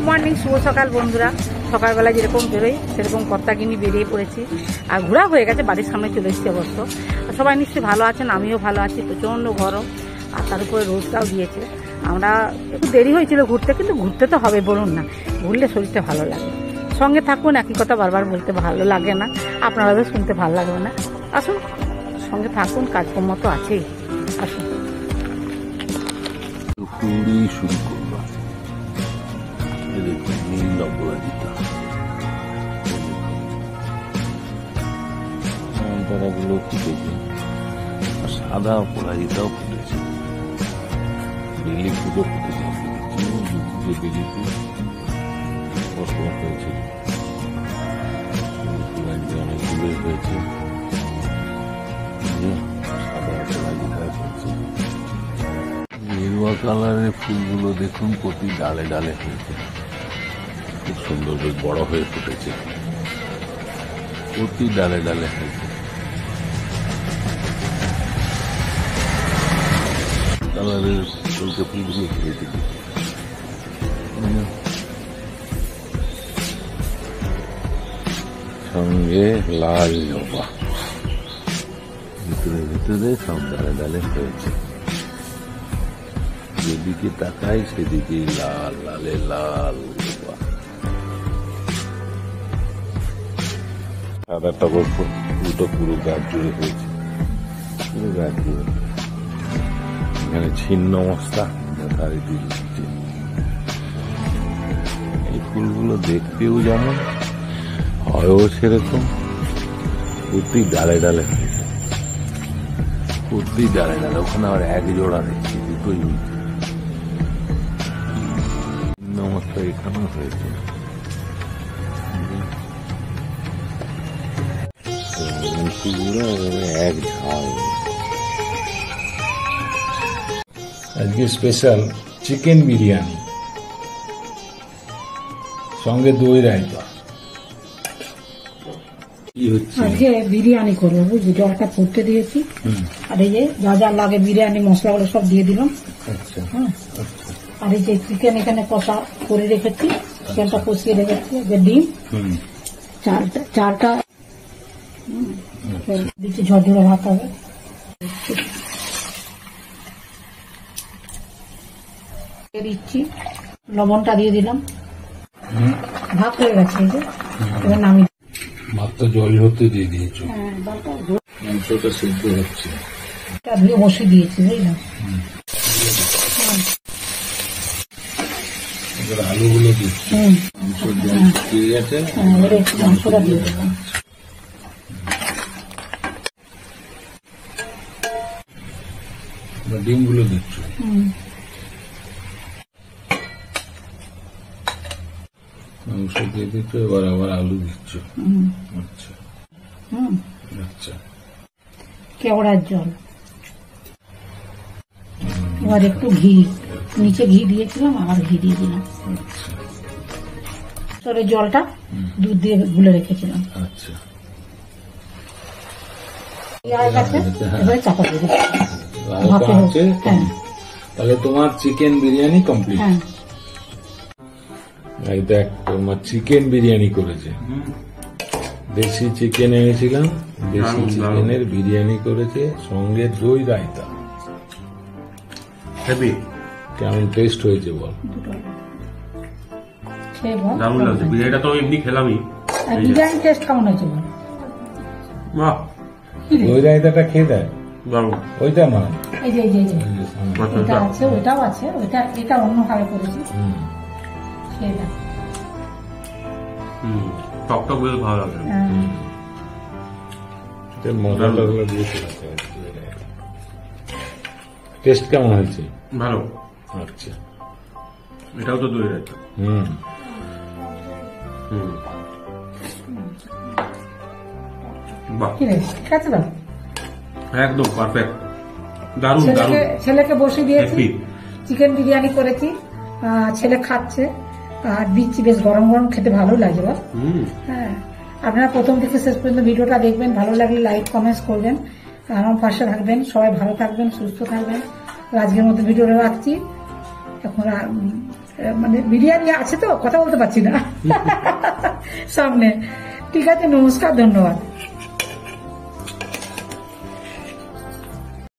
Morning, শুভ সকাল বন্ধুরা। সকালবেলা যেরকম বেরোই সেরকম কর্তাকে নিয়ে বেরিয়ে পড়েছি। আর ঘোরা হয়ে গেছে, বাড়ির সামনে চলে এসেছি অবশ্য। সবাই নিশ্চয়ই ভালো আছেন, আমিও ভালো আছি। প্রচণ্ড গরম, আর তার উপরে রোদটাও দিয়েছে। আমরা একটু দেরি হয়েছিল ঘুরতে, কিন্তু ঘুরতে তো হবে, বলুন না, ঘুরলে শরীরটা ভালো লাগে। সঙ্গে থাকুন, একই কথা বারবার বলতে ভালো লাগে না, আপনারাও শুনতে ভালো লাগবে না। আসুন সঙ্গে থাকুন, কাজকর্ম তো আছেই। আসুন শুরু করবো। দেখুন নীল অপরাজিতা, নয়নতারাগুলো ফুটেছে, আর সাদা অপরাজিতাও ফুটেছে। বেলি ফুলও ফুটেছে, যে বেলি ফুল বসবাস হয়েছে, অনেকগুলো হয়েছে। সাদা অপরাজিতা হয়েছে। গেরুয়া কালারের ফুলগুলো দেখুন প্রতি ডালে ডালে হয়েছে, খুব সুন্দর, বেশ বড় হয়ে ফুটেছে, প্রতি ডালে ডালে হয়েছে। কালারের ফুলকে ফুলগুলো হয়েছে, সঙ্গে লাল জবা, ভিতরে ভিতরে সব ডালে ডালে হয়েছে। যেদিকে তাকাই সেদিকে লাল লালে লাল। সাদা টগর ফুলটা পুরো গাছ জুড়ে হয়েছে, পুরো গাছ জুড়ে। এখানে ছিন্ন মস্তা দিচ্ছে। এই ফুলগুলো দেখতেও যেমন হয়ও সেরকম, প্রতি ডালে ডালে হয়েছে, প্রতি ডালে ডালে। ওখানে আবার এক জোড়া দেখছি, দুটোই হয়েছে। এখানেও হয়েছে। এক ঝাল। আজকে স্পেশাল চিকেন বিরিয়ানি, সঙ্গে দই রায়তা। আজকে বিরিয়ানি করবো, বুঝলি, জলটা ফুটতে দিয়েছি। আর এই যে যা যা লাগে বিরিয়ানি মশলাগুলো সব দিয়ে দিলাম। হ্যাঁ, আর এই যে চিকেন এখানে কষা করে রেখেছি, চিকেনটা কষিয়ে রেখেছি। যে ডিম, চালটা দিচ্ছি, ঝরঝরে ভাত হবে। দিচ্ছি, লবণটা দিয়ে দিলাম। ভাত হয়ে গেছে, এই যে এবার নামিয়ে মাত্র জল হতে দিয়ে দিয়েছো, মাংসটা সিদ্ধ হচ্ছে। ধুয়ে বসিয়ে দিয়েছি, বুঝলাম। আলুগুলো দিচ্ছি, মাংসের জল দিয়ে গেছে, মাংসটা দিয়ে দিলাম। ডিমগুলো দিচ্ছ, মাংস দিয়ে দিচ্ছ, এবার আবার আলু দিচ্ছ। আচ্ছা আচ্ছা, কেওড়ার জল, এবার একটু ঘি, নিচে ঘি দিয়েছিলাম, আবার ঘি দিয়ে দিলাম। সরে জলটা দুধ দিয়ে গুলে রেখেছিলাম। আচ্ছা, এবারে চাপা দিয়ে দিচ্ছি। তাহলে তোমার চিকেন বিরিয়ানি কমপ্লিট। হ্যাঁ, এই দেখ, তোমার চিকেন বিরিয়ানি করেছে। দেশি চিকেন এনেছিলাম, দেশি চিকেনের বিরিয়ানি করেছে, সঙ্গে দই রায়তা। কেমন টেস্ট হয়েছে বল? দারুণ লাগছে। বিরিয়ানিটা তো এমনি খেলামই। বিরিয়ানি টেস্ট কেমন হয়েছে বল? বাহ, দই রায়তাটা খেয়ে দেয়, দারুণ। ওইটা না, এই যে এটা আছে, ওইটাও আছে, এটা অন্যভাবে করেছি। সেটা টক টক বেশ ভালো লাগে। মশলাগুলো দিয়েছে। টেস্ট কেমন হয়েছে? ভালো। আচ্ছা, এটাও তো দই রায়তা। বাহ, ঠিক আছে, দাও একদম পারফেক্ট, দারুণ দারুণ। ছেলেকে বসে দিয়েছি, চিকেন বিরিয়ানি করেছি, ছেলে খাচ্ছে। আর দিচ্ছি, বেশ গরম গরম, খেতে ভালো লাগে। হ্যাঁ, আপনারা প্রথম থেকে শেষ পর্যন্ত ভিডিওটা দেখবেন, ভালো লাগলে লাইক কমেন্টস করবেন, আমার পাশে থাকবেন। সবাই ভালো থাকবেন, সুস্থ থাকবেন। আজকের মতো ভিডিওটা রাখছি। এখন মানে বিরিয়ানি আছে তো কথা বলতে পারছি না সামনে। ঠিক আছে, নমস্কার, ধন্যবাদ।